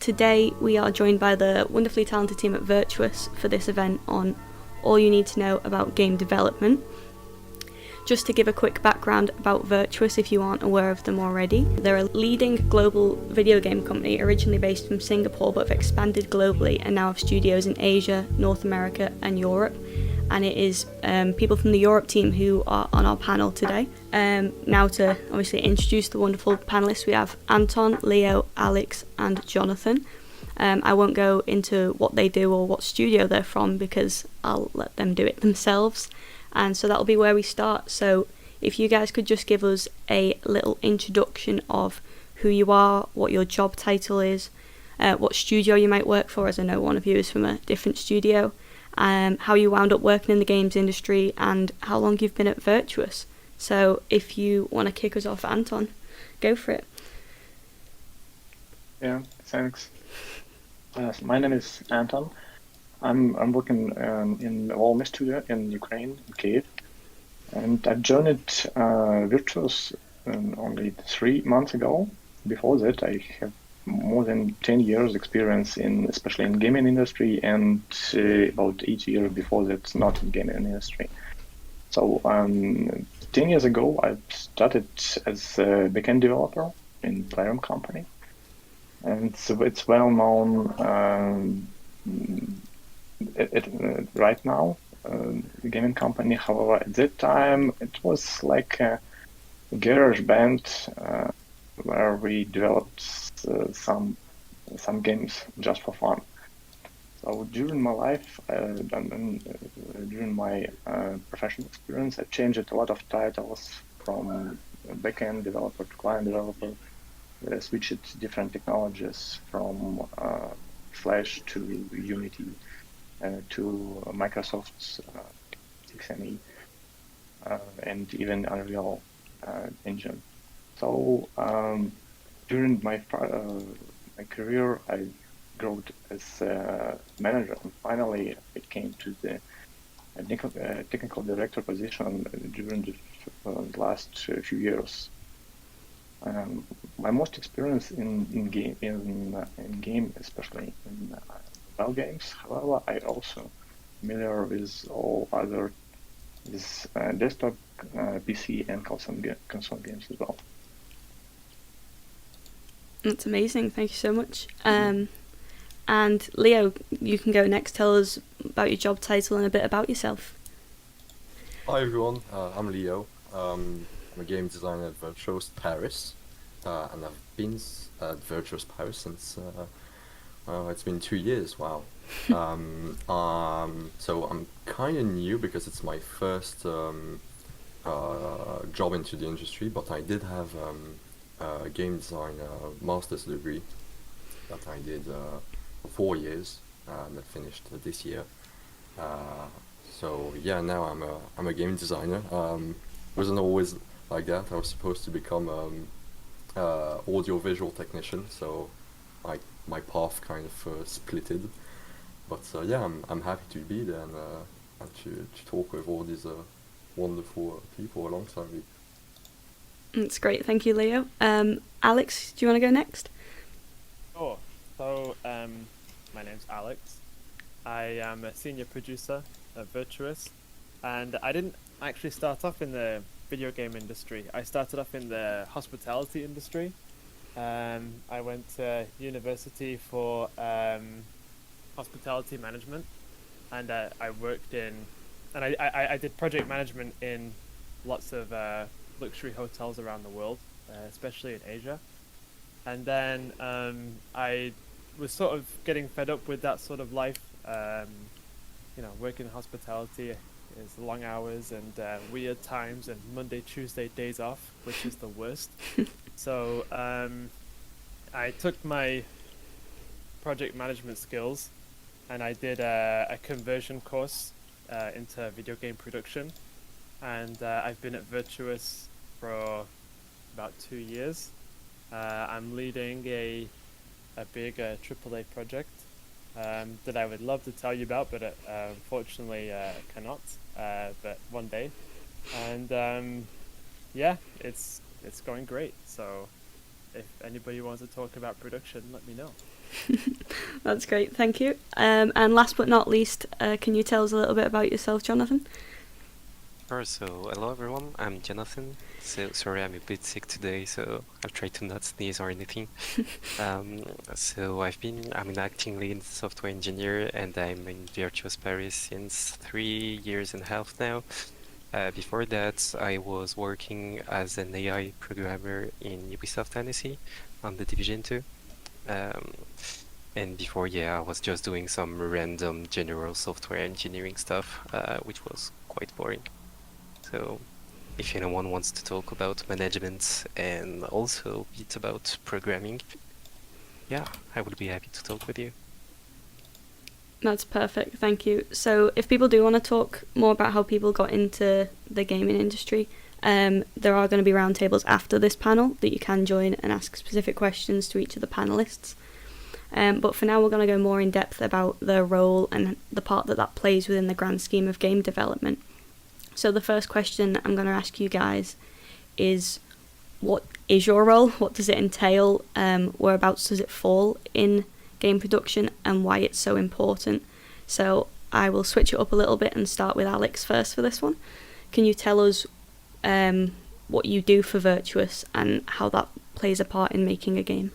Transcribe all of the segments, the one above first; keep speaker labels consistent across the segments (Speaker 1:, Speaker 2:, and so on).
Speaker 1: Today we are joined by the wonderfully talented team at Virtuos for this event on all you need to know about game development. Just to give a quick background about Virtuos if you aren't aware of them already. They're a leading global video game company originally based from Singapore but have expanded globally and now have studios in Asia, North America and Europe. And it is people from the Europe team who are on our panel today. Now to obviously introduce the wonderful panellists, we have Anton, Leo, Alex and Jonathan. I won't go into what they do or what studio they're from because I'll let them do it themselves. And so that'll be where we start. So if you guys could just give us a little introduction of who you are, what your job title is, what studio you might work for, as I know one of you is from a different studio, how you wound up working in the games industry, and how long you've been at Virtuos. So if you want to kick us off, Anton, go for it.
Speaker 2: Yeah, thanks. My name is Anton. I'm working in Aubry studio in Ukraine, in Kiev, and I joined Virtuos only 3 months ago. Before that, I have more than 10 years experience especially in gaming industry, and about 8 years before that not in gaming industry. So 10 years ago, I started as a backend developer in Playroom company, and so it's well known. Right now, the gaming company. However, at that time, it was like a garage band where we developed some games just for fun. So during my life, during my professional experience, I changed a lot of titles from backend developer to client developer. I switched different technologies from Flash to Unity. To Microsoft's XME and even Unreal Engine. So during my career, I grew as a manager, and finally it came to the technical director position during the last few years. My most experience in game, especially in mobile games. However, I also familiar with all other desktop, PC, and console games as well.
Speaker 1: That's amazing. Thank you so much. And Leo, you can go next. Tell us about your job title and a bit about yourself.
Speaker 3: Hi everyone, I'm Leo. I'm a game designer at Virtuos Paris, and I've been at Virtuos Paris since it's been 2 years. Wow. So I'm kind of new because it's my first job into the industry, but I did have a game design master's degree that I did for 4 years that finished this year. So yeah, now I'm a game designer. Wasn't always like that. I was supposed to become audio visual technician, so my path kind of splitted. But yeah, I'm happy to be there and to talk with all these wonderful people alongside me.
Speaker 1: That's great. Thank you, Leo. Alex, do you want to go next?
Speaker 4: Sure. So my name's Alex. I am a senior producer at Virtuos, and I didn't actually start off in the video game industry. I started off in the hospitality industry. I went to university for hospitality management, and I worked in, and I did project management in lots of luxury hotels around the world, especially in Asia. And then I was sort of getting fed up with that sort of life. Working in hospitality is long hours and weird times and Monday, Tuesday days off, which is the worst. So I took my project management skills and I did a conversion course into video game production. And I've been at Virtuos for about 2 years. I'm leading a big AAA project that I would love to tell you about, but unfortunately cannot. But one day, and yeah, it's going great. So if anybody wants to talk about production, let me know.
Speaker 1: That's great, thank you. And last but not least, can you tell us a little bit about yourself, Jonathan?
Speaker 5: Sure, so hello everyone, I'm Jonathan. So sorry, I'm a bit sick today, so I'll try to not sneeze or anything. So I'm an acting lead software engineer, and I'm in Virtuos Paris since 3.5 years now. Before that, I was working as an AI programmer in Ubisoft Tennessee on The Division 2. And before, I was just doing some random general software engineering stuff, which was quite boring. So if anyone wants to talk about management and also a bit about programming, I would be happy to talk with you.
Speaker 1: That's perfect, thank you. So if people do want to talk more about how people got into the gaming industry, there are going to be roundtables after this panel that you can join and ask specific questions to each of the panelists. But for now, we're going to go more in depth about the role and the part that plays within the grand scheme of game development. So the first question I'm going to ask you guys is, what is your role? What does it entail? Whereabouts does it fall in game production, and why it's so important? So I will switch it up a little bit and start with Alex first for this one. Can you tell us what you do for Virtuos and how that plays a part in making a game?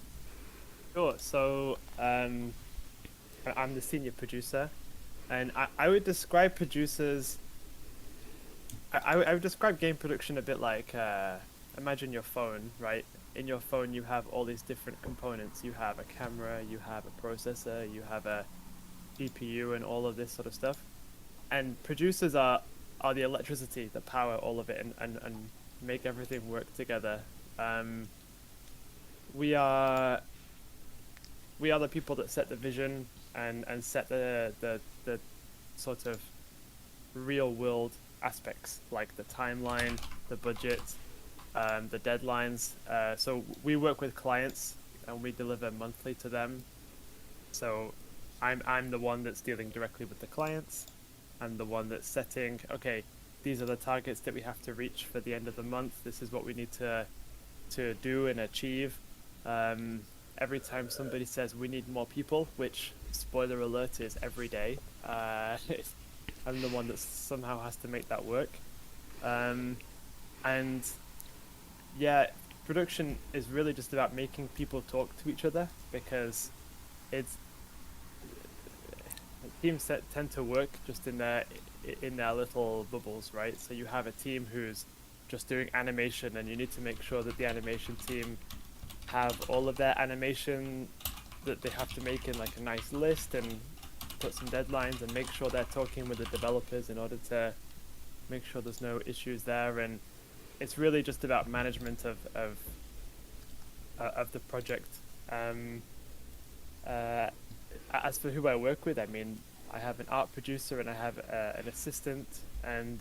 Speaker 4: Sure. So I'm the senior producer, and I would describe producers. I would describe game production a bit like imagine your phone, right? In your phone, you have all these different components. You have a camera, you have a processor, you have a GPU, and all of this sort of stuff. And producers are the electricity, the power, all of it, and make everything work together. We are the people that set the vision and set the sort of real world aspects, like the timeline, the budget, the deadlines. So we work with clients and we deliver monthly to them. So I'm the one that's dealing directly with the clients. I'm the one that's setting, okay, these are the targets that we have to reach for the end of the month. This is what we need to do and achieve. Every time somebody says we need more people, which, spoiler alert, is every day, I'm the one that somehow has to make that work. And production is really just about making people talk to each other, because teams that tend to work just in their little bubbles, right? So you have a team who's just doing animation, and you need to make sure that the animation team have all of their animation that they have to make in like a nice list, and put some deadlines, and make sure they're talking with the developers in order to make sure there's no issues there. And it's really just about management of the project. As for who I work with, I mean, I have an art producer and I have an assistant, and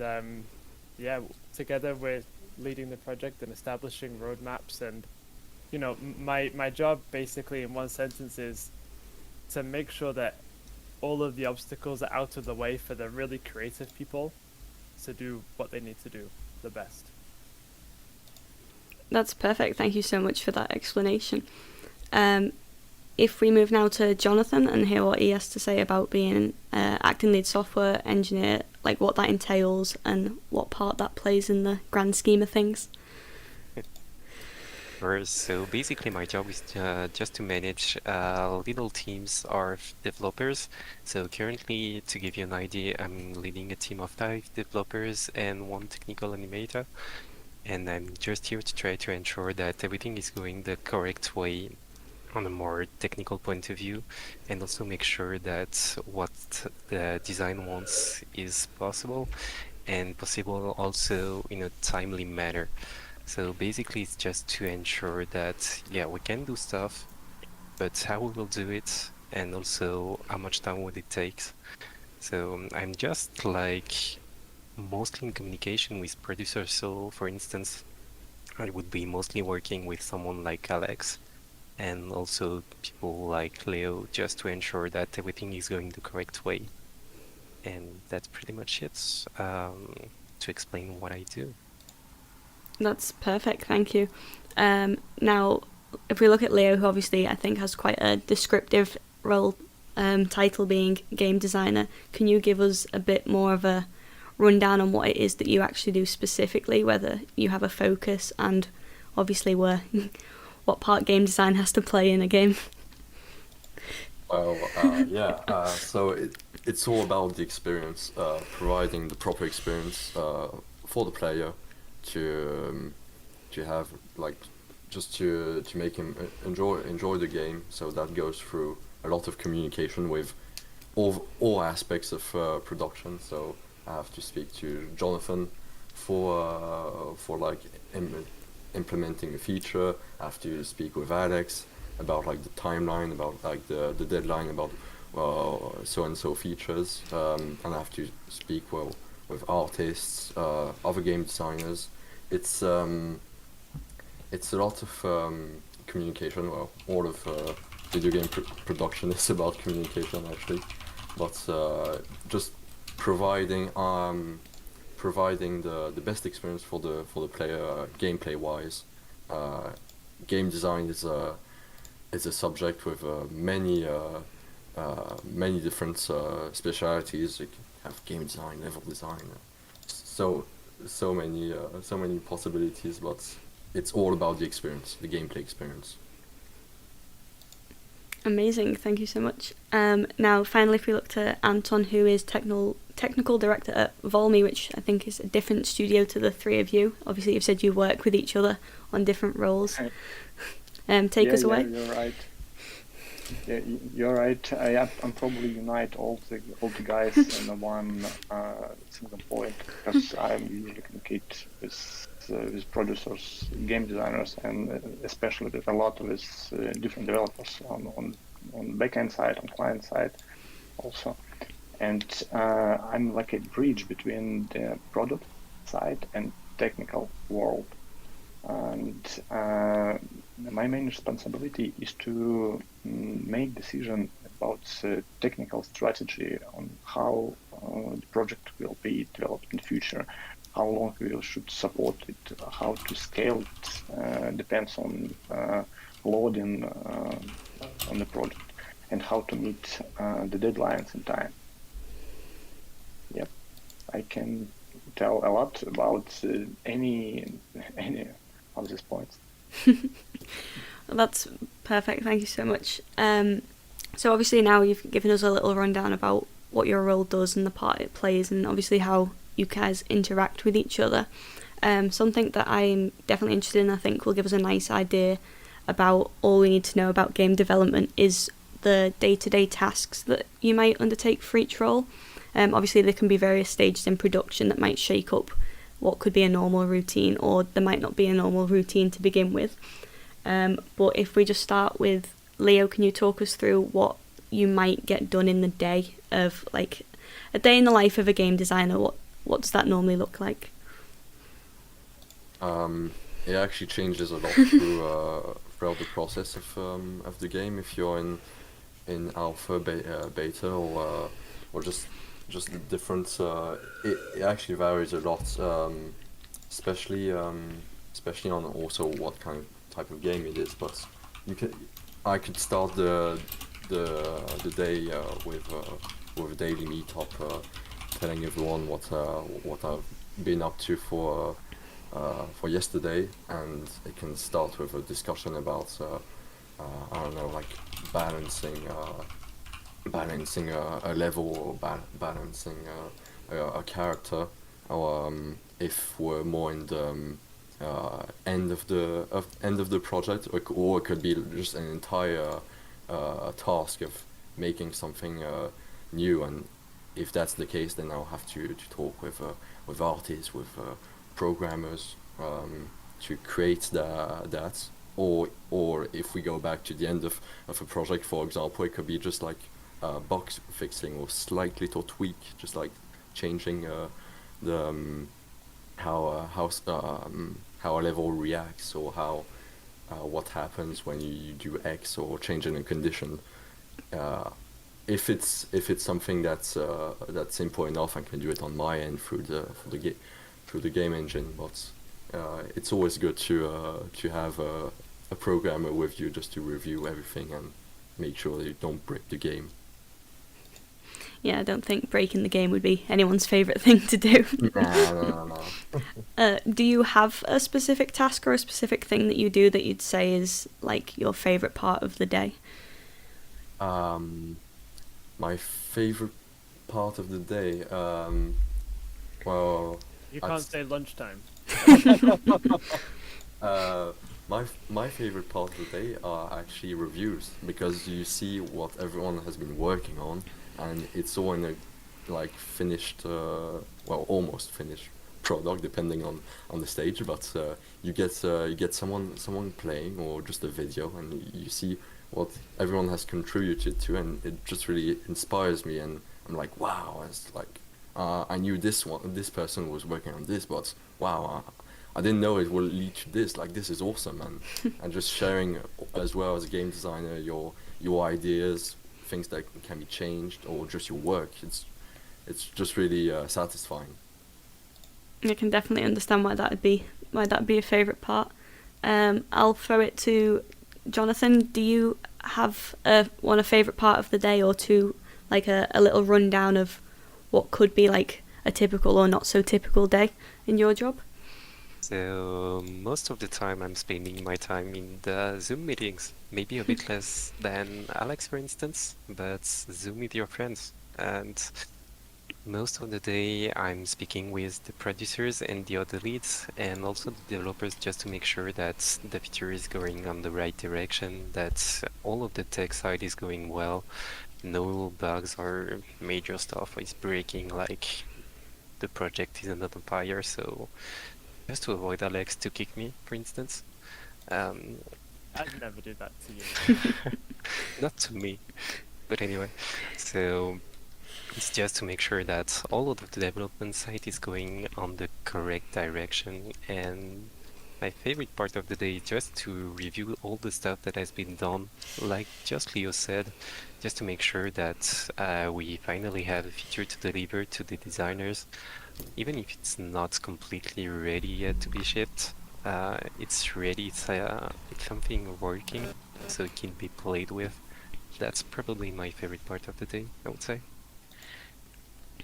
Speaker 4: together we're leading the project and establishing roadmaps. And my job, basically, in one sentence, is to make sure that all of the obstacles are out of the way for the really creative people to do what they need to do the best.
Speaker 1: That's perfect. Thank you so much for that explanation. If we move now to Jonathan and hear what he has to say about being acting lead software engineer, like what that entails and what part that plays in the grand scheme of things.
Speaker 5: So basically my job is just to manage little teams of developers. So currently, to give you an idea, I'm leading a team of 5 developers and 1 technical animator. And I'm just here to try to ensure that everything is going the correct way on a more technical point of view, and also make sure that what the design wants is possible, and possible also in a timely manner. So basically it's just to ensure that, we can do stuff, but how we will do it, and also how much time would it take. So I'm just like mostly in communication with producers. So for instance, I would be mostly working with someone like Alex, and also people like Leo, just to ensure that everything is going the correct way. And that's pretty much it, to explain what I do.
Speaker 1: That's perfect, thank you. Now, if we look at Leo, who obviously I think has quite a descriptive role, title being game designer, can you give us a bit more of a rundown on what it is that you actually do specifically, whether you have a focus, and obviously what part game design has to play in a game?
Speaker 3: Well, so it's all about the experience, providing the proper experience for the player to have, like, just to make him enjoy the game. So that goes through a lot of communication with all aspects of production. So I have to speak to Jonathan for like implementing a feature. I have to speak with Alex about like the timeline, about like the deadline, about so and so features, and I have to speak with artists, other game designers. It's a lot of communication. Well, all of video game production is about communication actually, but just providing the best experience for the player, gameplay wise. Game design is a subject with many different specialities. You can have game design, level design, so many possibilities, but it's all about the experience, the gameplay experience.
Speaker 1: Amazing, thank you so much. Now, finally, if we look to Anton, who is technical director at Volmy, which I think is a different studio to the three of you. Obviously, you've said you work with each other on different roles. Take us away.
Speaker 2: Yeah, you're right. Yeah, you're right. I'm probably unite all the guys in one single point, because I usually communicate with producers, game designers, and especially with a lot of different developers on backend side, on client side, also. And I'm like a bridge between the product side and technical world. And my main responsibility is to make decision about technical strategy on how the project will be developed in the future, how long we should support it, how to scale it, depends on loading on the project, and how to meet the deadlines in time. Yep, I can tell a lot about any of these points.
Speaker 1: Well, that's perfect, thank you so much. So obviously now you've given us a little rundown about what your role does and the part it plays, and obviously how you guys interact with each other. Something that I'm definitely interested in, I think will give us a nice idea about all we need to know about game development, is the day-to-day tasks that you might undertake for each role. Obviously there can be various stages in production that might shake up what could be a normal routine, or there might not be a normal routine to begin with. But if we just start with Leo, can you talk us through what you might get done in the day of, like, a day in the life of a game designer? What does that normally look like?
Speaker 3: It actually changes a lot throughout the process of the game. If you're in alpha, beta, or just the different, it actually varies a lot, especially on also what kind of type of game it is. But I could start the day with a daily meetup, telling everyone what I've been up to for yesterday, and it can start with a discussion about I don't know, like balancing a level, or balancing a character, or if we're more in the end of the project, or it could be just an entire task of making something new. And if that's the case, then I'll have to talk with artists, with programmers, to create that. Or if we go back to the end of a project, for example, it could be just like bug fixing, or slight little tweak, just like changing how a level reacts, or how what happens when you do X, or changing a condition. If it's something that's simple enough, I can do it on my end through the game engine. But it's always good to have a programmer with you just to review everything and make sure that you don't break the game.
Speaker 1: Yeah, I don't think breaking the game would be anyone's favourite thing to do.
Speaker 3: No.
Speaker 1: Do you have a specific task or a specific thing that you do that you'd say is like your favourite part of the day?
Speaker 3: My favorite part of the day, well,
Speaker 4: You
Speaker 3: I'd
Speaker 4: can't
Speaker 3: s-
Speaker 4: say lunchtime.
Speaker 3: my favorite part of the day are actually reviews because you see what everyone has been working on, and it's all in a like finished, well, almost finished product, depending on the stage. But you get someone playing or just a video, and you see what everyone has contributed to, and it just really inspires me. And I'm like, wow, it's like I knew this person was working on this, but wow. I didn't know it will lead to this. Like this is awesome, and just sharing as well as a game designer your ideas, things that can be changed, or just your work. It's just really satisfying.
Speaker 1: I can definitely understand why that'd be a favourite part. I'll throw it to Jonathan. Do you have a favourite part of the day, or two, like a little rundown of what could be like a typical or not so typical day in your job?
Speaker 5: So most of the time I'm spending my time in the Zoom meetings. Maybe a bit less than Alex, for instance, but Zoom with your friends. And most of the day I'm speaking with the producers and the other leads and also the developers just to make sure that the feature is going on the right direction, that all of the tech side is going well, no bugs or major stuff is breaking, like the project isn't on fire, so just to avoid Alex to kick me, for instance. Um,
Speaker 4: I'd never do that to you.
Speaker 5: Not to me, but anyway. So it's just to make sure that all of the development side is going on the correct direction. And my favorite part of the day is just to review all the stuff that has been done, like just Leo said, just to make sure that we finally have a feature to deliver to the designers. Even if it's not completely ready yet to be shipped, it's ready, it's something working, so it can be played with. That's probably my favorite part of the day, I would say.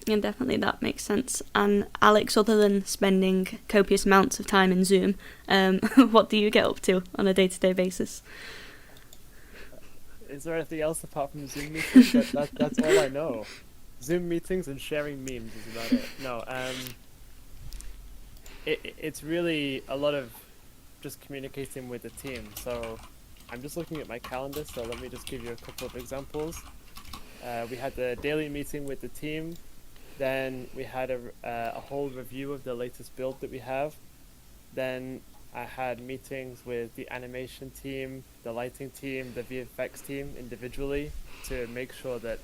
Speaker 1: Yeah, definitely that makes sense. And Alex, other than spending copious amounts of time in Zoom, what do you get up to on a day-to-day basis?
Speaker 4: Is there anything else apart from Zoom meetings? That's all I know. Zoom meetings and sharing memes is about it. No, it's really a lot of just communicating with the team. So I'm just looking at my calendar, so let me just give you a couple of examples. We had the daily meeting with the team, then we had a whole review of the latest build that we have, then I had meetings with the animation team, the lighting team, the VFX team individually to make sure that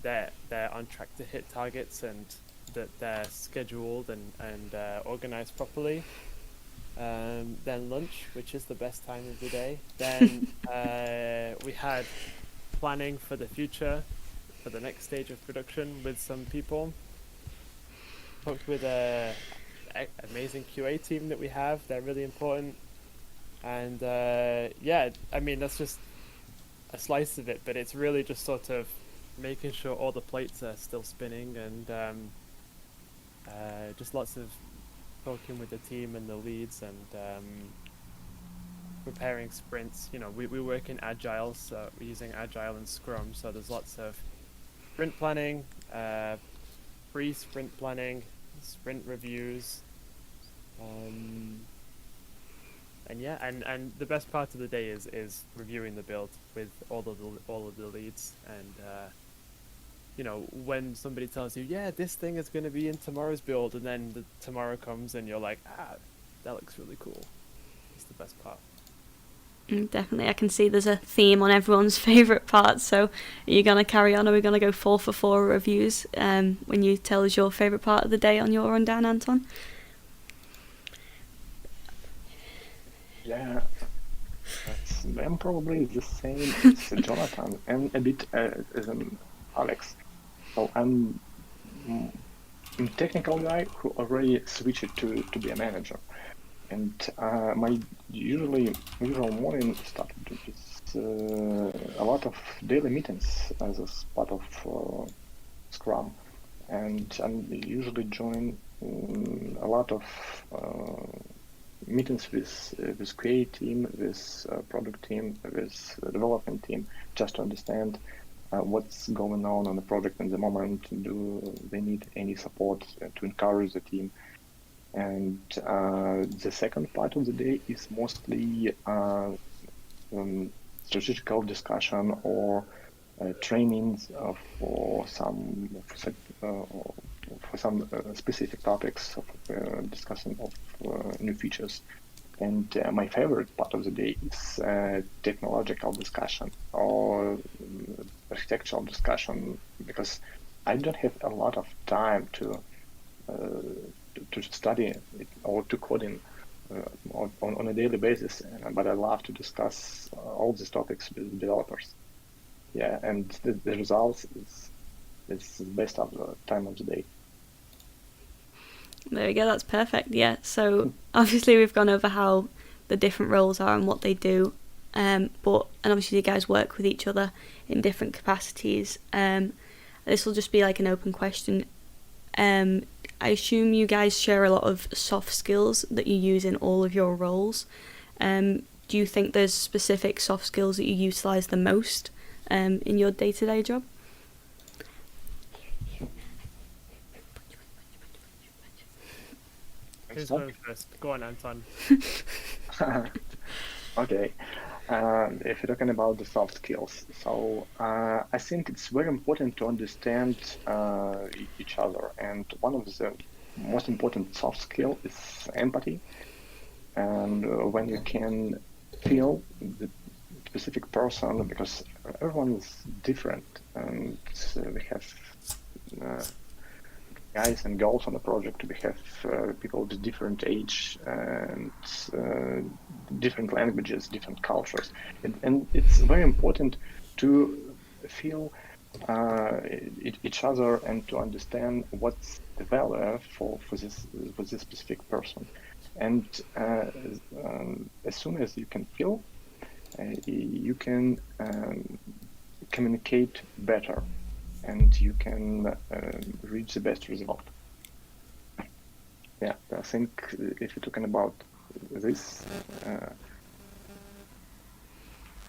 Speaker 4: they're on track to hit targets and that they're scheduled and organized properly. Then lunch, which is the best time of the day. Then we had planning for the future, for the next stage of production with some people. Talked with a amazing QA team that we have. They're really important. And yeah, I mean, that's just a slice of it, but it's really just sort of making sure all the plates are still spinning and just lots of talking with the team and the leads and preparing sprints. You know, we work in Agile, so we're using Agile and Scrum, so there's lots of sprint planning, pre-sprint planning, sprint reviews, and yeah, and the best part of the day is reviewing the build with all of the leads and you know, when somebody tells you, yeah, this thing is going to be in tomorrow's build, and then tomorrow comes and you're like, that looks really cool. It's the best part.
Speaker 1: Definitely, I can see there's a theme on everyone's favourite parts. So, are you gonna carry on? Are we gonna go 4 for 4 reviews? When you tell us your favourite part of the day on your rundown, Anton?
Speaker 2: Yeah, I'm probably the same as Jonathan and a bit as Alex. So I'm a technical guy who already switched to be a manager. And my usual morning started with a lot of daily meetings as a part of Scrum, and I usually join a lot of meetings with QA team, with product team, with development team, just to understand what's going on the project in the moment. Do they need any support to encourage the team? And the second part of the day is mostly strategical discussion or trainings for some specific topics of discussing of new features. And my favorite part of the day is technological discussion or architectural discussion, because I don't have a lot of time to study it or to coding on a daily basis, but I love to discuss all these topics with developers. Yeah, and the results is the best of the time of the day.
Speaker 1: There we go, that's perfect. Yeah, so obviously we've gone over how the different roles are and what they do, and obviously you guys work with each other in different capacities. This will just be like an open question. I assume you guys share a lot of soft skills that you use in all of your roles. Do you think there's specific soft skills that you utilise the most in your day-to-day job?
Speaker 4: Who's going first? Go on, Anton.
Speaker 2: Okay. If you're talking about the soft skills, so I think it's very important to understand each other, and one of the most important soft skill is empathy. And when you can feel the specific person, because everyone is different, and we have guys and girls on the project. We have people with different age and different languages, different cultures, and it's very important to feel each other and to understand what's the value for this specific person. And as soon as you can feel, you can communicate better, and you can reach the best result. Yeah, I think if you're talking about this,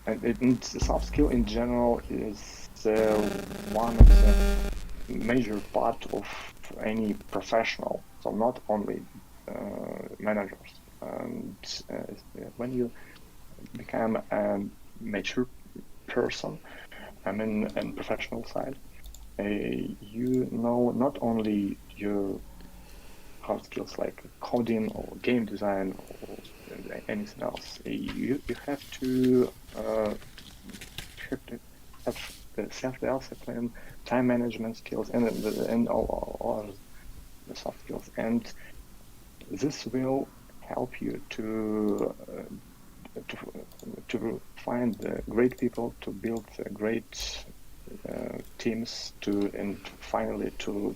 Speaker 2: and soft skill in general is one of the major part of any professional. So not only managers. And when you become a mature person, I mean, and professional side, you know not only your hard skills like coding or game design or anything else. You have to have the self-discipline, time management skills, and all the soft skills. And this will help you to find great people, to build great teams, and finally to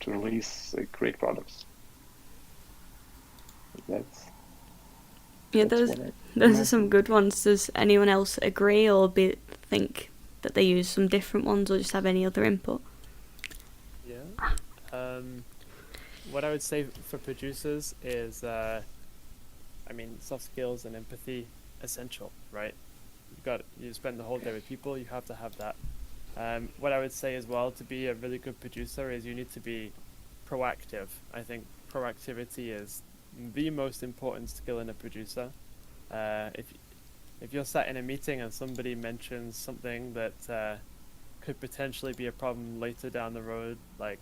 Speaker 2: release great products.
Speaker 1: Those are some good ones. Does anyone else agree or think that they use some different ones, or just have any other input?
Speaker 4: Yeah. What I would say for producers is, soft skills and empathy, essential, right? You spend the whole day with people, you have to have that. What I would say as well, to be a really good producer, is you need to be proactive. I think proactivity is the most important skill in a producer. If you're sat in a meeting and somebody mentions something that could potentially be a problem later down the road, like,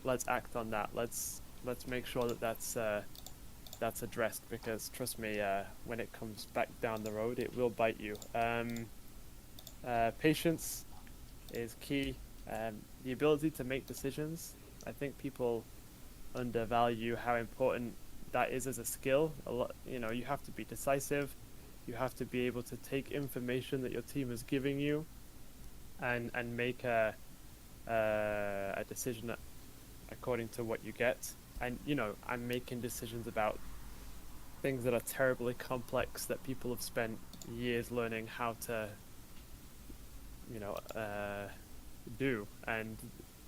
Speaker 4: let's act on that. Let's make sure that that's addressed, because trust me, when it comes back down the road, it will bite you. Patience is key. The ability to make decisions. I think people undervalue how important that is as a skill. You have to be decisive. You have to be able to take information that your team is giving you, and make a decision according to what you get. And I'm making decisions about things that are terribly complex that people have spent years learning how to, do. And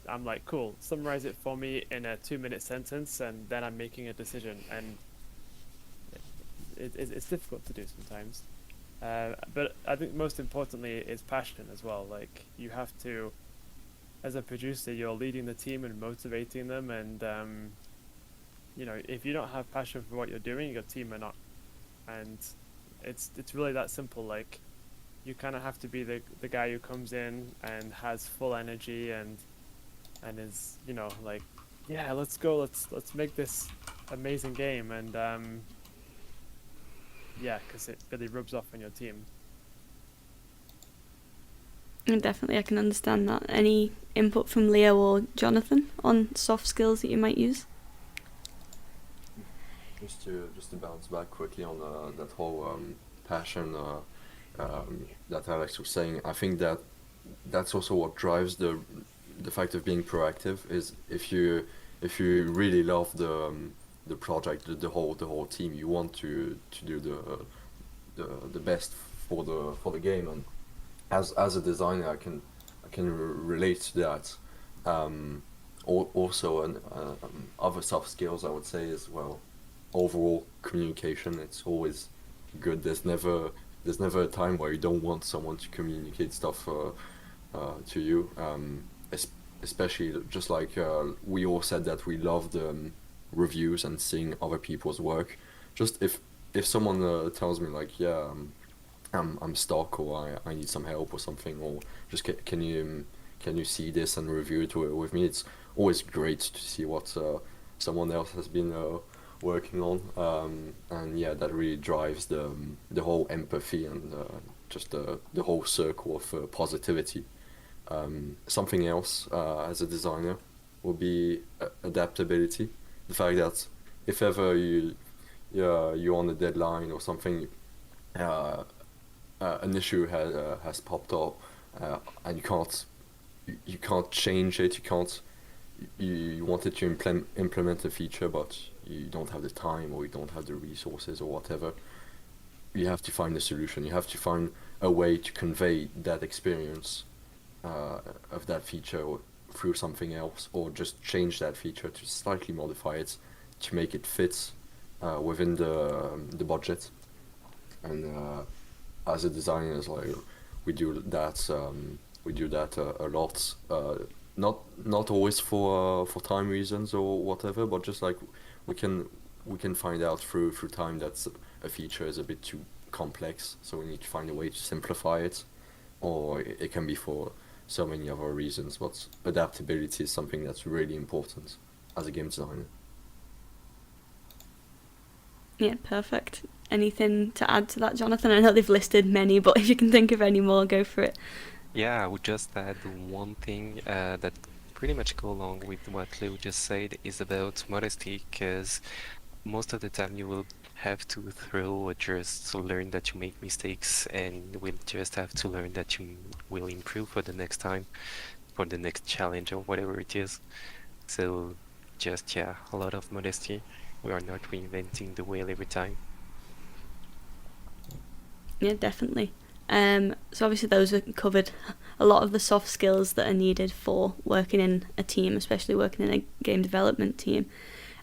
Speaker 4: I'm like, cool, summarize it for me in a 2-minute sentence, and then I'm making a decision. And it's difficult to do sometimes. But I think most importantly is passion as well. Like, you have to, as a producer, you're leading the team and motivating them, and if you don't have passion for what you're doing, your team are not. And it's really that simple. Like, you kind of have to be the guy who comes in and has full energy and is like, yeah, let's go, let's make this amazing game. And yeah, because it really rubs off on your team.
Speaker 1: And definitely, I can understand that. Any input from Leo or Jonathan on soft skills that you might use?
Speaker 3: Just to bounce back quickly on that whole passion that Alex was saying, I think that's also what drives the fact of being proactive. Is if you really love the project, the whole team, you want to do the best for the game. And as a designer, I can relate to that. Also, other soft skills I would say is, well, overall communication. It's always good. There's never a time where you don't want someone to communicate stuff to you. Especially just like we all said that we love the reviews and seeing other people's work. Just if someone tells me like, yeah, I'm stuck, or I need some help or something, or just can you see this and review it with me? It's always great to see what someone else has been working on, and yeah, that really drives the whole empathy and just the whole circle of positivity. Something else as a designer would be adaptability. The fact that if ever you're on a deadline or something, an issue has popped up, and you can't change it. You wanted to implement a feature, but you don't have the time, or you don't have the resources, or whatever. You have to find a solution. You have to find a way to convey that experience of that feature through something else, or just change that feature to slightly modify it to make it fit within the budget. And as a designer, like, we do that a lot. Not always for time reasons or whatever, but just like we can find out through time that a feature is a bit too complex, so we need to find a way to simplify it, or it can be for so many other reasons. But adaptability is something that's really important as a game designer.
Speaker 1: Yeah, perfect. Anything to add to that, Jonathan? I know they've listed many, but if you can think of any more, go for it.
Speaker 5: Yeah, I would just add one thing that pretty much go along with what Leo just said, is about modesty, because most of the time you will have to throw or just learn that you make mistakes, and you will just have to learn that you will improve for the next time, for the next challenge or whatever it is. So just, yeah, a lot of modesty. We are not reinventing the wheel every time.
Speaker 1: Yeah, definitely. So obviously those are covered a lot of the soft skills that are needed for working in a team, especially working in a game development team.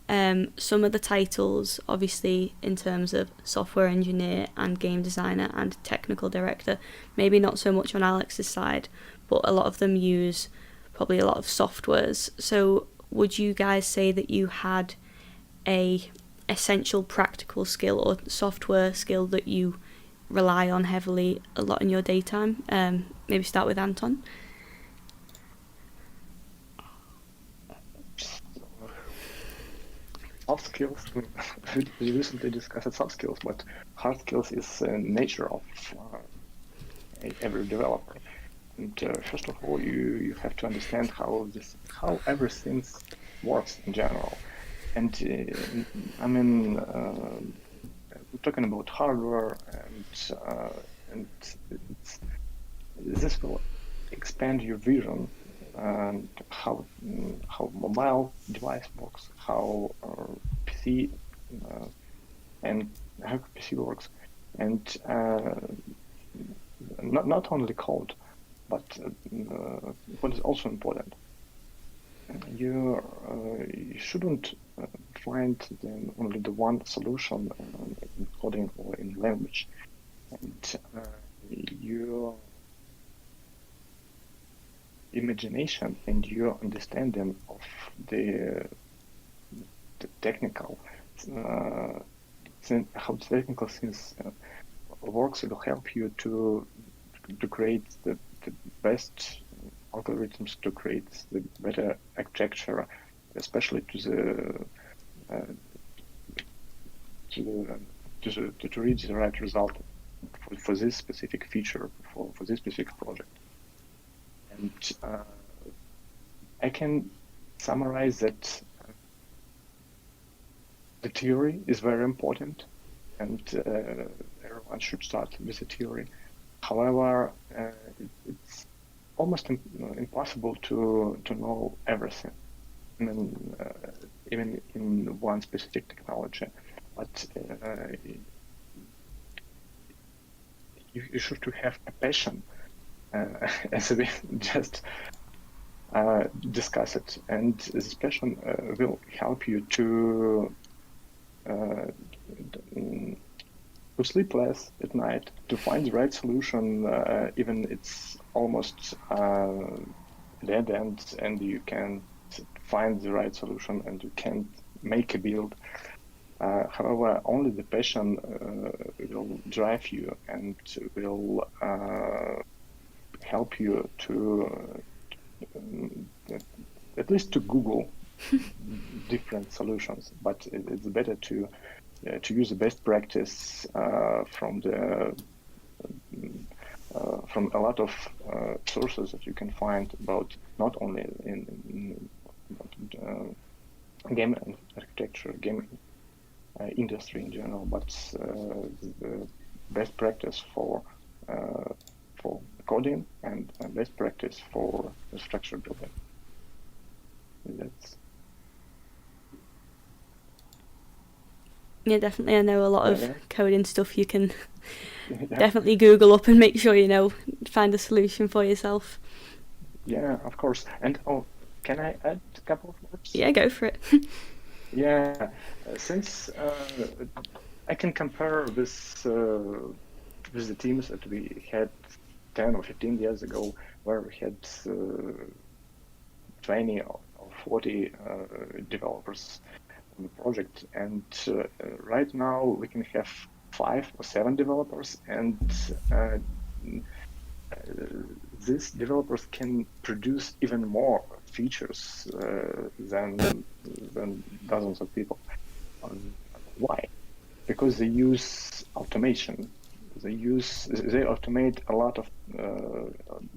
Speaker 1: Some of the titles, obviously, in terms of software engineer and game designer and technical director, maybe not so much on Alex's side, but a lot of them use probably a lot of softwares. So would you guys say that you had a essential practical skill or software skill that you rely on heavily a lot in your daytime? Maybe start with Anton.
Speaker 2: Soft skills. We recently discussed soft skills, but hard skills is nature of every developer. And first of all, you have to understand how everything works in general. And we're talking about hardware, and this will expand your vision and how mobile device works, how PC and how PC works, and not only code, but what is also important, you shouldn't find only the one solution in coding or in language, and your imagination and your understanding of the technical how the technical things works will help you to create the best algorithms, to create the better architecture, especially to reach the right result for this specific feature, for this specific project. And I can summarize that the theory is very important, and everyone should start with the theory. However, it's almost impossible to know everything, even in one specific technology. But you should to have a passion, as we just discuss it, and this passion will help you to sleep less at night, to find the right solution, even it's almost dead end, and you can find the right solution and you can make a build. However, only the passion will drive you and will help you to at least to Google different solutions. But it's better to use the best practice from a lot of sources that you can find about not only in game architecture, game industry in general, but the best practice for coding and best practice for structure building. That's
Speaker 1: Yeah, definitely. I know a lot of
Speaker 2: Yeah.
Speaker 1: coding stuff you can
Speaker 2: yeah.
Speaker 1: definitely Google up and make sure you know, find a solution for yourself.
Speaker 2: Yeah, of course. And can I add a couple of words?
Speaker 1: Yeah, go for it.
Speaker 2: Yeah, since I can compare with the teams that we had 10 or 15 years ago, where we had 20 or 40 developers on the project, and right now we can have 5 or 7 developers, and these developers can produce even more features than dozens of people. Why? Because they use automation. They automate a lot of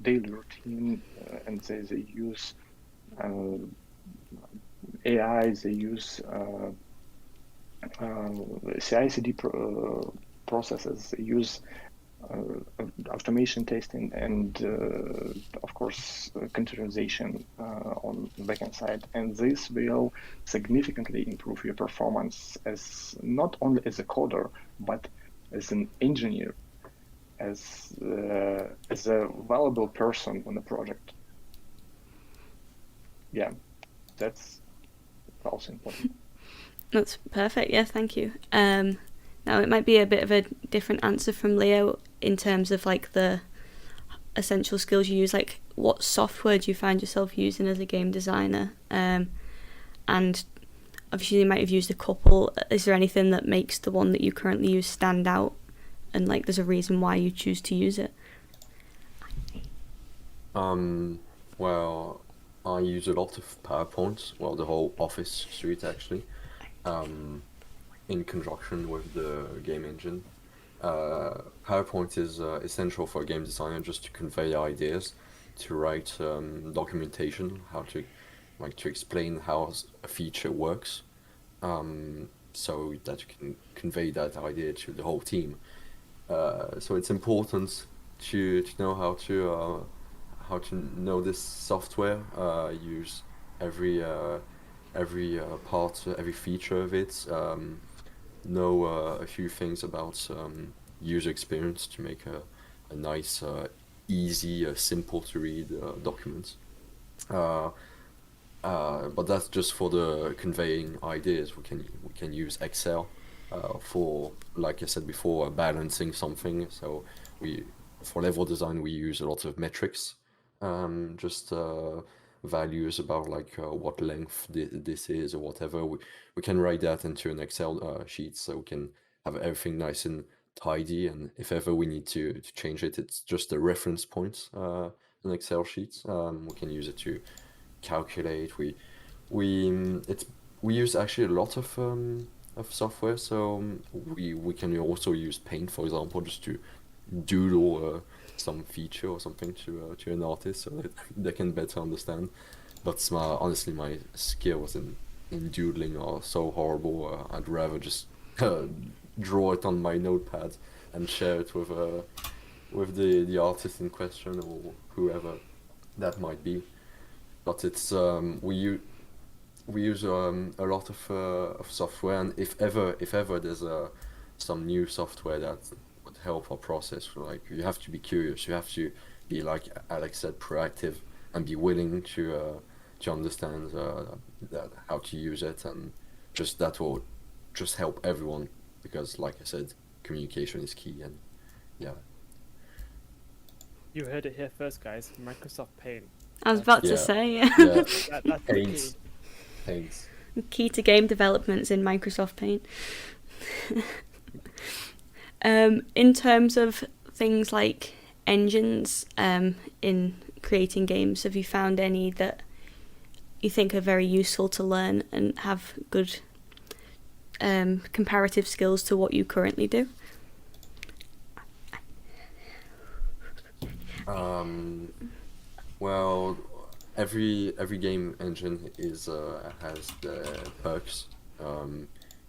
Speaker 2: daily routine, and they use AI. They use CI/CD processes. They use automation testing and of course containerization on the backend side, and this will significantly improve your performance as not only as a coder but as an engineer, as a valuable person on the project. Yeah, that's also important.
Speaker 1: That's perfect. Yeah, thank you. Now it might be a bit of a different answer from Leo in terms of like the essential skills you use. Like, what software do you find yourself using as a game designer? And obviously you might have used a couple. Is there anything that makes the one that you currently use stand out, and like there's a reason why you choose to use it?
Speaker 3: Well, I use a lot of PowerPoint, well, the whole Office suite actually, in conjunction with the game engine. PowerPoint is essential for a game designer just to convey ideas, to write documentation, how to explain how a feature works, so that you can convey that idea to the whole team. So it's important to know how to know this software, use every part, every feature of it. know a few things about user experience to make a nice, easy, simple to read document. Uh, but that's just for the conveying ideas. We can use Excel for, like I said before, balancing something. So we for level design we use a lot of metrics, just values about like what length this is or whatever. We can write that into an Excel sheet, so we can have everything nice and tidy. And if ever we need to change it, it's just a reference point, an Excel sheet. We can use it to calculate. We use actually a lot of software. So we can also use Paint, for example, just to doodle some feature or something to an artist so that they can better understand. But honestly, my skills in doodling are so horrible. I'd rather just draw it on my notepad and share it with the artist in question or whoever that might be. But it's we use a lot of software, and if ever there's some new software that would help our process, like you have to be curious, you have to be, like Alex said, proactive, and be willing to understand that how to use it, and just that will just help everyone, because like I said, communication is key. And yeah,
Speaker 4: You heard it here first, guys. Microsoft Paint.
Speaker 1: I was about to
Speaker 3: Yeah.
Speaker 1: say,
Speaker 3: yeah,
Speaker 4: That's the key.
Speaker 3: Paints, paints.
Speaker 1: key to game development's in Microsoft Paint. In terms of things like engines in creating games, have you found any that you think are very useful to learn and have good comparative skills to what you currently do?
Speaker 3: Well, every game engine has the perks.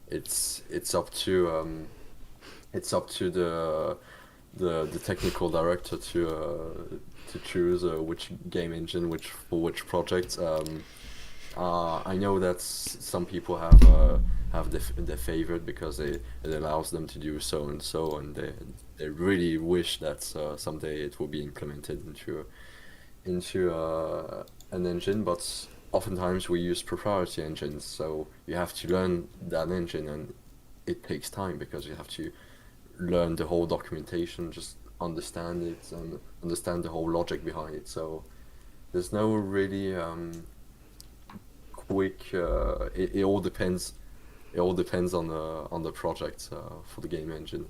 Speaker 3: It's up to the technical director to choose which game engine for which project. I know that some people have their favorite because it allows them to do so and so, and they really wish that someday it will be implemented into an engine. But oftentimes we use proprietary engines, so you have to learn that engine, and it takes time because you have to learn the whole documentation, just understand it and understand the whole logic behind it. So there's no really quick. It all depends. It all depends on the project for the game engine.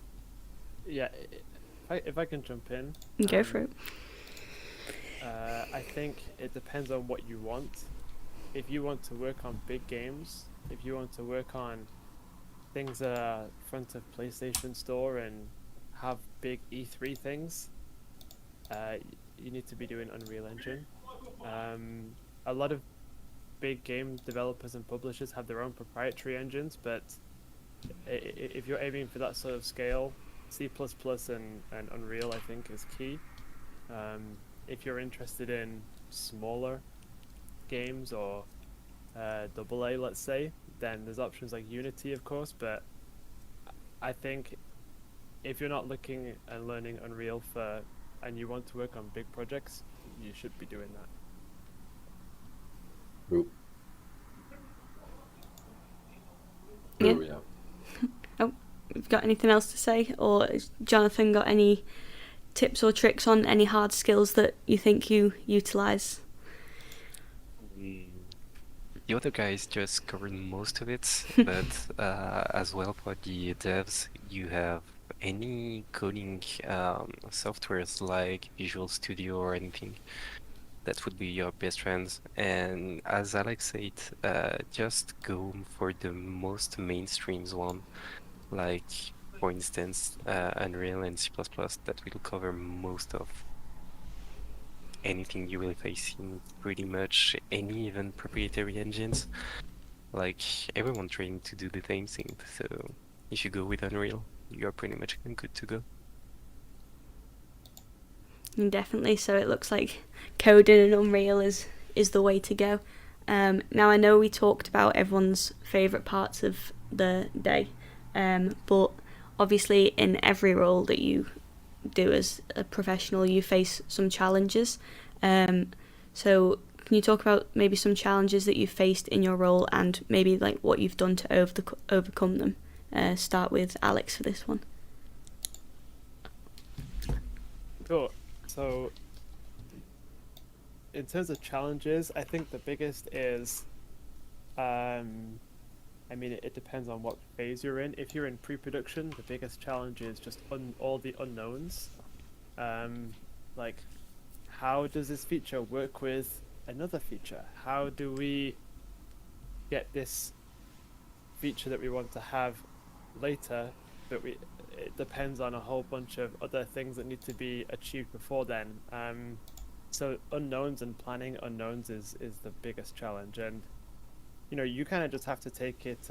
Speaker 4: Yeah, if I can jump in.
Speaker 1: Go for it.
Speaker 4: I think it depends on what you want. If you want to work on big games, if you want to work on things that are front of PlayStation Store and have big E3 things, you need to be doing Unreal Engine. A lot of big game developers and publishers have their own proprietary engines, but if you're aiming for that sort of scale, C++ and Unreal, I think, is key. If you're interested in smaller games or AA, let's say, then there's options like Unity, of course, but I think if you're not looking and learning Unreal and you want to work on big projects, you should be doing that.
Speaker 3: Ooh.
Speaker 1: Yeah.
Speaker 3: Ooh, yeah.
Speaker 1: Have got anything else to say, or has Jonathan got any tips or tricks on any hard skills that you think you utilise?
Speaker 5: The other guys just covered most of it, but as well for the devs, you have any coding softwares like Visual Studio or anything. That would be your best friends. And as Alex said, just go for the most mainstream one, like for instance Unreal and C++. That will cover most of anything you will face in pretty much any even proprietary engines. Like everyone trying to do the same thing, so if you go with Unreal, you're pretty much good to go.
Speaker 1: Definitely. So it looks like coding in Unreal is the way to go. Now I know we talked about everyone's favourite parts of the day, but obviously in every role that you do as a professional, you face some challenges. So can you talk about maybe some challenges that you've faced in your role and maybe like what you've done to overcome them? Start with Alex for this one.
Speaker 4: Sure. So, in terms of challenges, I think the biggest is, I mean, it depends on what phase you're in. If you're in pre-production, the biggest challenge is just all the unknowns. Like, how does this feature work with another feature? How do we get this feature that we want to have later, but it depends on a whole bunch of other things that need to be achieved before then. So unknowns and planning unknowns is the biggest challenge, and you kind of just have to take it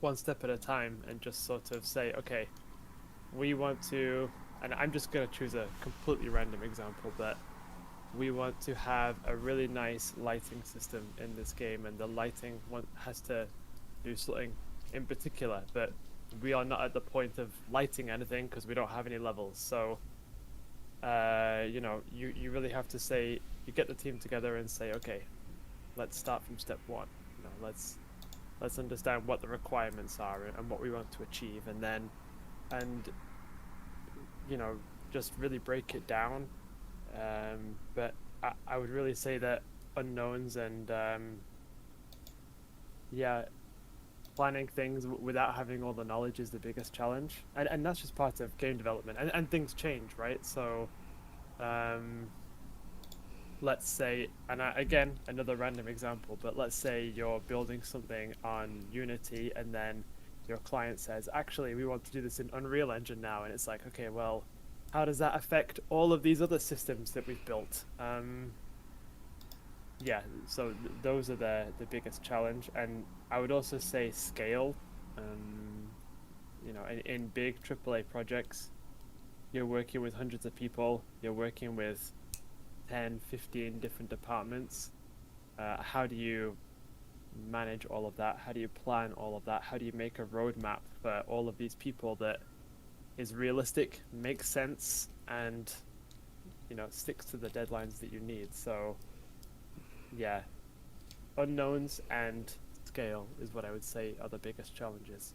Speaker 4: one step at a time and just sort of say, okay, we want to, and I'm just going to choose a completely random example, but we want to have a really nice lighting system in this game, and the lighting has to do something in particular, but we are not at the point of lighting anything because we don't have any levels. So you really have to say, you get the team together and say, okay, let's start from step one. Let's understand what the requirements are and what we want to achieve, and just really break it down. But I would really say that unknowns and planning things without having all the knowledge is the biggest challenge, and that's just part of game development, and things change, right? So let's say, and again, another random example, but let's say you're building something on Unity and then your client says, actually, we want to do this in Unreal Engine now, and it's like, okay, well, how does that affect all of these other systems that we've built? So those are the biggest challenge, and I would also say scale. In big AAA projects, you're working with hundreds of people, you're working with 10, 15 different departments. How do you manage all of that? How do you plan all of that? How do you make a roadmap for all of these people that is realistic, makes sense, and sticks to the deadlines that you need? So yeah, unknowns and scale is what I would say are the biggest challenges.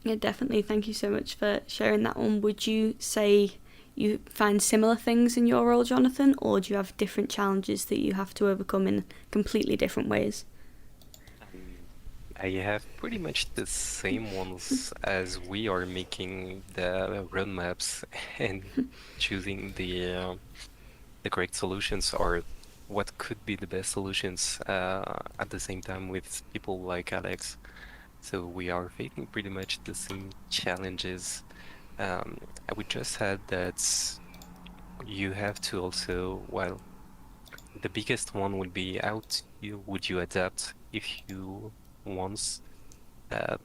Speaker 1: Yeah, definitely. Thank you so much for sharing that one. Would you say you find similar things in your role, Jonathan, or do you have different challenges that you have to overcome in completely different ways?
Speaker 5: I have pretty much the same ones as we are making the roadmaps and choosing the correct solutions, or what could be the best solutions at the same time with people like Alex. So we are facing pretty much the same challenges. I would just add that you have to also, well, the biggest one would be how would you adapt if you once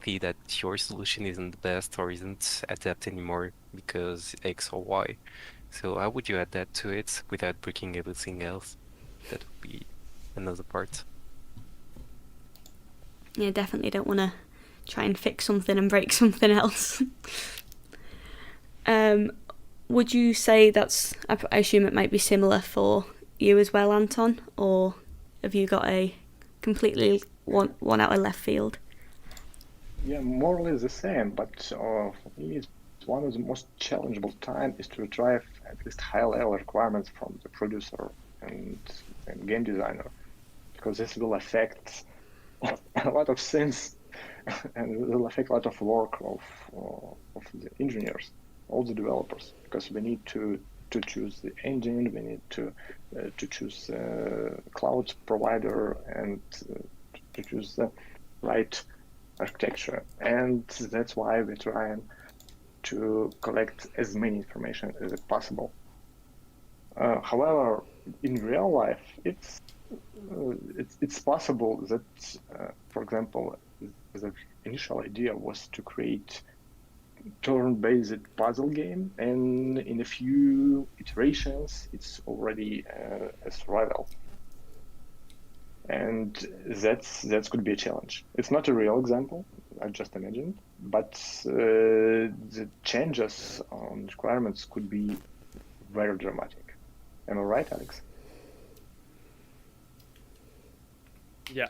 Speaker 5: see that your solution isn't the best or isn't adapt anymore because X or Y. So how would you adapt to it without breaking everything else? That would be another part.
Speaker 1: Yeah, definitely don't want to try and fix something and break something else. Would you say I assume it might be similar for you as well, Anton, or have you got a completely one out of left field?
Speaker 2: Yeah, more or less the same, but for me, it's one of the most challengeable time is to drive at least high-level requirements from the producer and game designer, because this will affect a lot of things and will affect a lot of work of the engineers, all the developers, because we need to choose the engine, we need to choose cloud provider, and to choose the right architecture, and that's why we're trying to collect as many information as possible. However, in real life, it's possible that, for example, the initial idea was to create turn-based puzzle game, and in a few iterations, it's already a survival. and that could be a challenge. It's not a real example, I just imagined, but the changes on requirements could be very dramatic. Am I right, Alex?
Speaker 4: Yeah.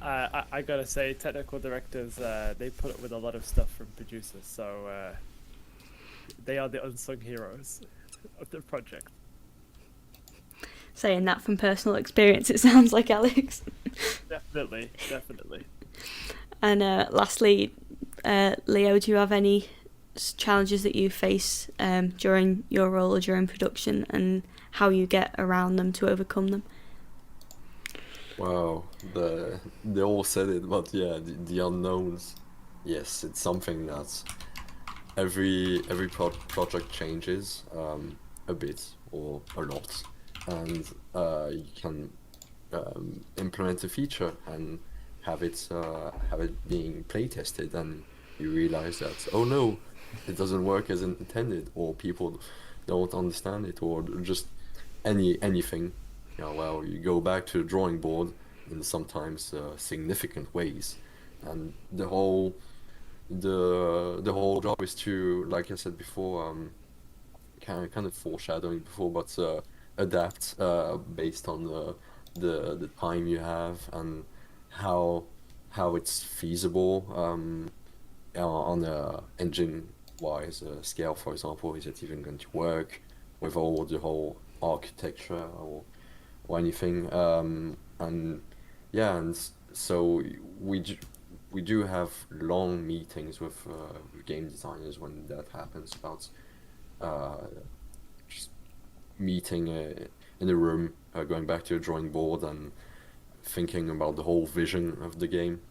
Speaker 4: I gotta say, technical directors, they put up with a lot of stuff from producers, so they are the unsung heroes of the project.
Speaker 1: Saying that from personal experience, it sounds like, Alex.
Speaker 4: Definitely, definitely.
Speaker 1: And lastly, Leo, do you have any challenges that you face during your role or during production, and how you get around them to overcome them?
Speaker 3: Wow, they all said it, but yeah, the unknowns. Yes, it's something that every project changes a bit or a lot, and you can implement a feature and have it being play tested, and you realize that, oh no, it doesn't work as intended, or people don't understand it, or just anything. Well, you go back to the drawing board in sometimes significant ways, and the whole job is to, like I said before, kind of foreshadowing before, but adapt based on the time you have, and how how it's feasible on a engine wise scale, for example. Is it even going to work with all the whole architecture or anything? And yeah, and so we do have long meetings with game designers when that happens, about uh, just meeting in a room, going back to a drawing board and thinking about the whole vision of the game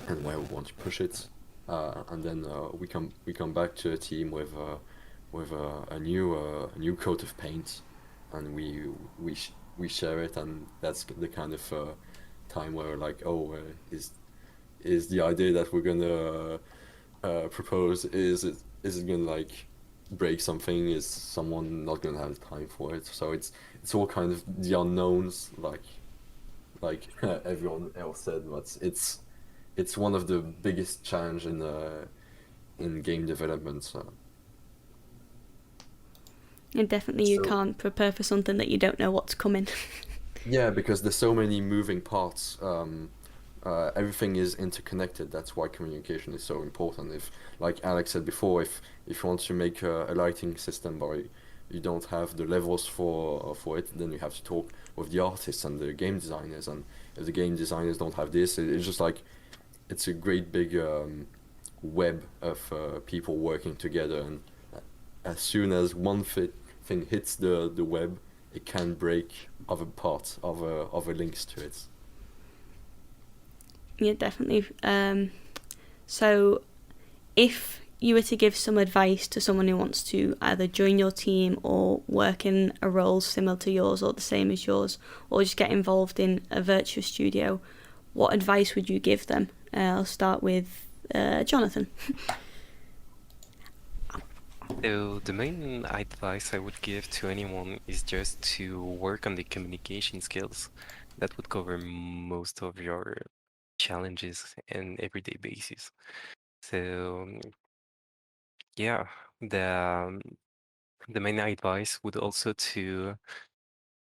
Speaker 3: and where we want to push it. And then we come back to a team with a new coat of paint, and we share it, and that's the kind of time where, like, oh, is the idea that we're gonna propose, is it gonna, like, break something? Is someone not gonna have time for it? So it's all kind of the unknowns, like everyone else said, but it's one of the biggest challenge in game development. So,
Speaker 1: And definitely, you
Speaker 3: so
Speaker 1: can't prepare for something that you don't know what's coming.
Speaker 3: yeah, because there's so many moving parts. Everything is interconnected. That's why communication is so important. If, like Alex said before, if you want to make a lighting system, but you don't have the levels for it, then you have to talk with the artists and the game designers. And if the game designers don't have this, it's just like, it's a great big web of people working together. And as soon as one thing hits the web, it can break other parts of other links to it.
Speaker 1: Yeah, definitely. So, if you were to give some advice to someone who wants to either join your team or work in a role similar to yours or the same as yours, or just get involved in a Virtuos studio, what advice would you give them? I'll start with Jonathan.
Speaker 5: So the main advice I would give to anyone is just to work on the communication skills. That would cover most of your challenges in everyday basis. So yeah, the main advice would also to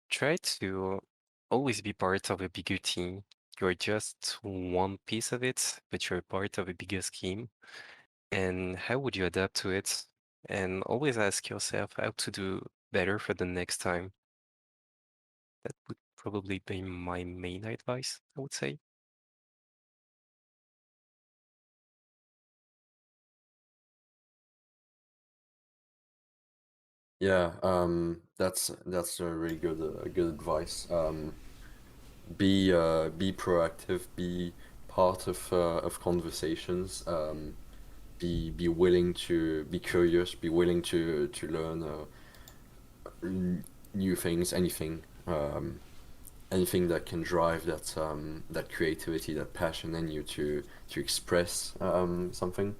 Speaker 5: try to always be part of a bigger team. You're just one piece of it, but you're part of a bigger scheme. And how would you adapt to it? And always ask yourself how to do better for the next time. That would probably be my main advice, I would say.
Speaker 3: Yeah, that's a really good advice. Be proactive, be part of conversations. Be willing to be curious, be willing to learn new things, anything that can drive that creativity, that passion in you to express something,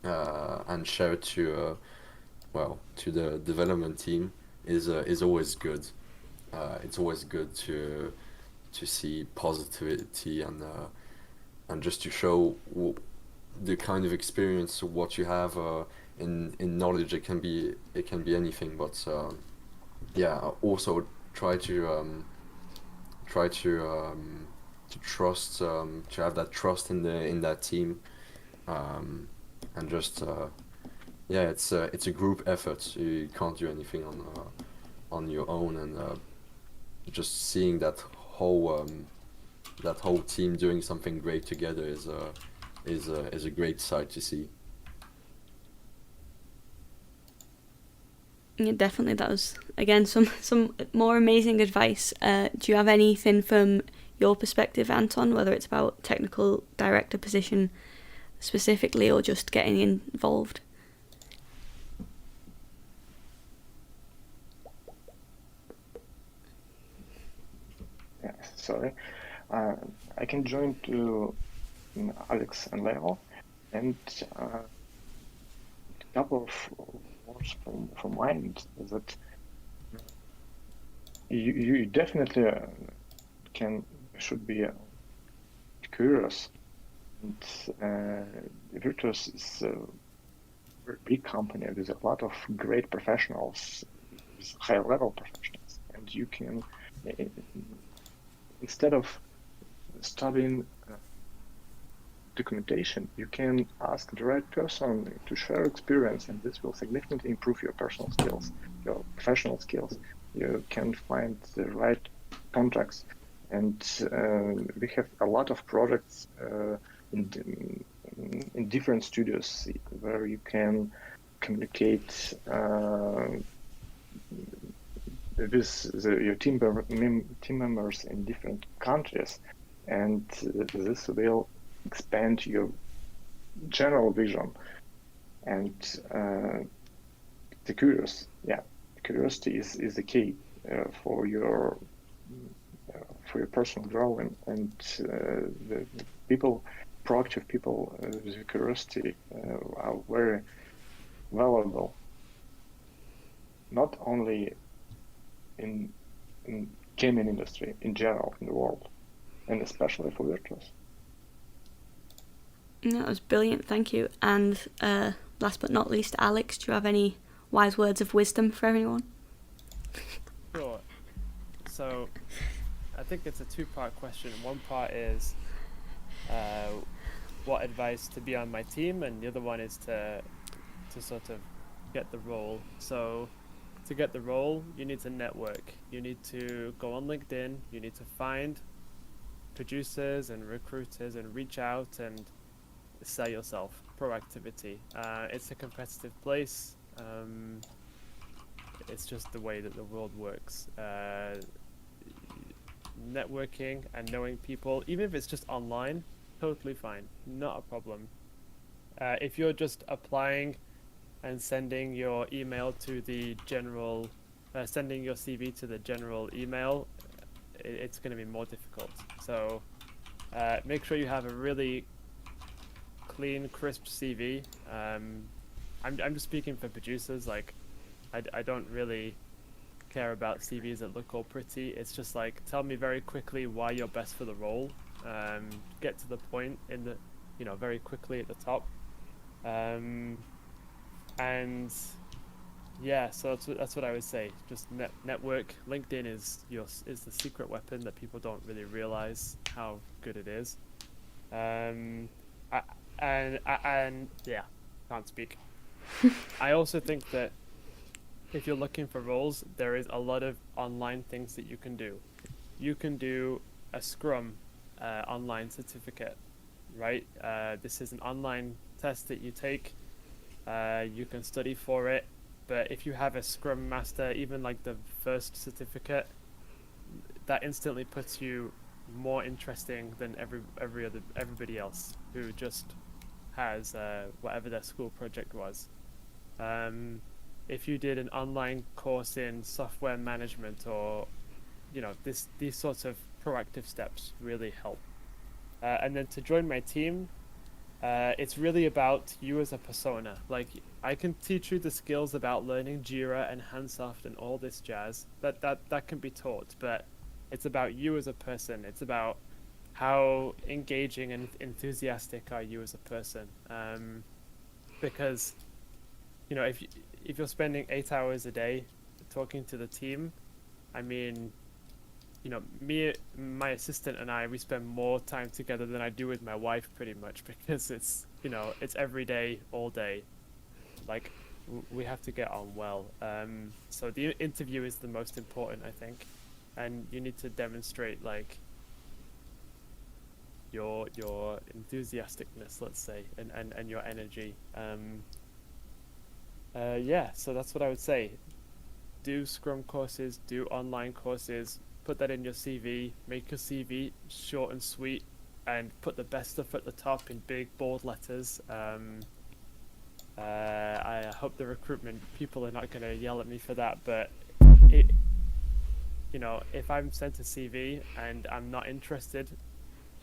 Speaker 3: and share it to the development team is always good. It's always good to see positivity and just to show the kind of experience what you have in knowledge. It can be anything, but yeah, also try to trust, to have that trust in that team, and just yeah, it's a group effort. You can't do anything on your own, and just seeing that whole team doing something great together is a great sight to see.
Speaker 1: Yeah, definitely. That was again some more amazing advice. Do you have anything from your perspective, Anton, whether it's about technical director position specifically or just getting involved?
Speaker 2: Yeah, sorry. I can join to Alex and Leo, and a couple of words from my end is that you definitely should be curious. And Virtuos is a very big company with a lot of great professionals, with high-level professionals, and you can, instead of studying documentation, you can ask the right person to share experience, and this will significantly improve your personal skills, your professional skills. You can find the right contacts, and we have a lot of projects in different studios where you can communicate with your team members in different countries, and this will expand your general vision. And the curiosity is the key for your personal growth, and the proactive people with curiosity are very valuable, not only in gaming industry in general in the world, and especially for Virtuos.
Speaker 1: That was brilliant, thank you. And last but not least, Alex, do you have any wise words of wisdom for everyone?
Speaker 4: Sure. So, I think it's a two-part question. One part is what advice to be on my team, and the other one is to sort of get the role. So, to get the role, you need to network. You need to go on LinkedIn. You need to find producers and recruiters and reach out and sell yourself. Proactivity. It's a competitive place. It's just the way that the world works. Networking and knowing people, even if it's just online, totally fine, not a problem. If you're just applying and sending your email to the general, sending your CV to the general email, it's going to be more difficult. So make sure you have a really clean, crisp CV. I'm just speaking for producers. Like, I don't really care about CVs that look all pretty. It's just like, tell me very quickly why you're best for the role. Get to the point in the, very quickly at the top. And yeah, so that's what I would say. Just network. LinkedIn is the secret weapon that people don't really realize how good it is. And yeah, can't speak. I also think that if you're looking for roles, there is a lot of online things that you can do. You can do a Scrum online certificate, right? This is an online test that you take. You can study for it, but if you have a Scrum Master, even like the first certificate, that instantly puts you more interesting than everybody else who just has whatever their school project was. If you did an online course in software management, or these sorts of proactive steps really help. And then to join my team, it's really about you as a persona. Like, I can teach you the skills about learning Jira and Handsoft and all this jazz. That can be taught, but It's about you as a person. It's about how engaging and enthusiastic are you as a person. Because, you know, if you're spending 8 hours a day talking to the team, I mean, you know, my assistant and I, we spend more time together than I do with my wife, pretty much, because it's, you know, it's every day, all day. Like, we have to get on well. So the interview is the most important, I think, and you need to demonstrate like your enthusiasticness, let's say, and your energy. Yeah, so that's what I would say. Do Scrum courses, do online courses, put that in your CV, make your CV short and sweet, and put the best stuff at the top in big bold letters. I hope the recruitment people are not going to yell at me for that, but you know, if I'm sent a CV and I'm not interested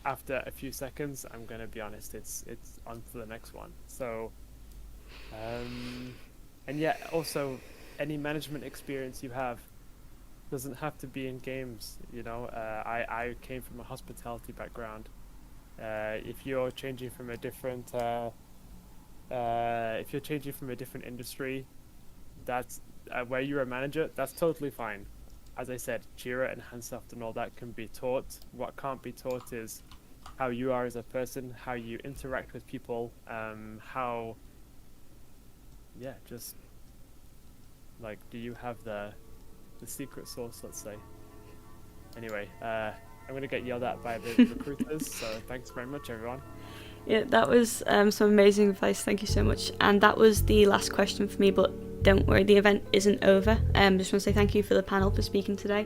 Speaker 4: after a few seconds, I'm going to be honest, it's on to the next one. So, and yeah, also any management experience you have doesn't have to be in games. You know, I came from a hospitality background. If you're changing from a different industry, that's where you're a manager, that's totally fine. As I said, Jira and Handsoft and all that can be taught. What can't be taught is how you are as a person, how you interact with people, just like, do you have the secret sauce, let's say. Anyway, I'm going to get yelled at by the recruiters, so thanks very much, everyone.
Speaker 1: Yeah, that was some amazing advice. Thank you so much. And that was the last question for me, but don't worry, the event isn't over. Just want to say thank you for the panel for speaking today.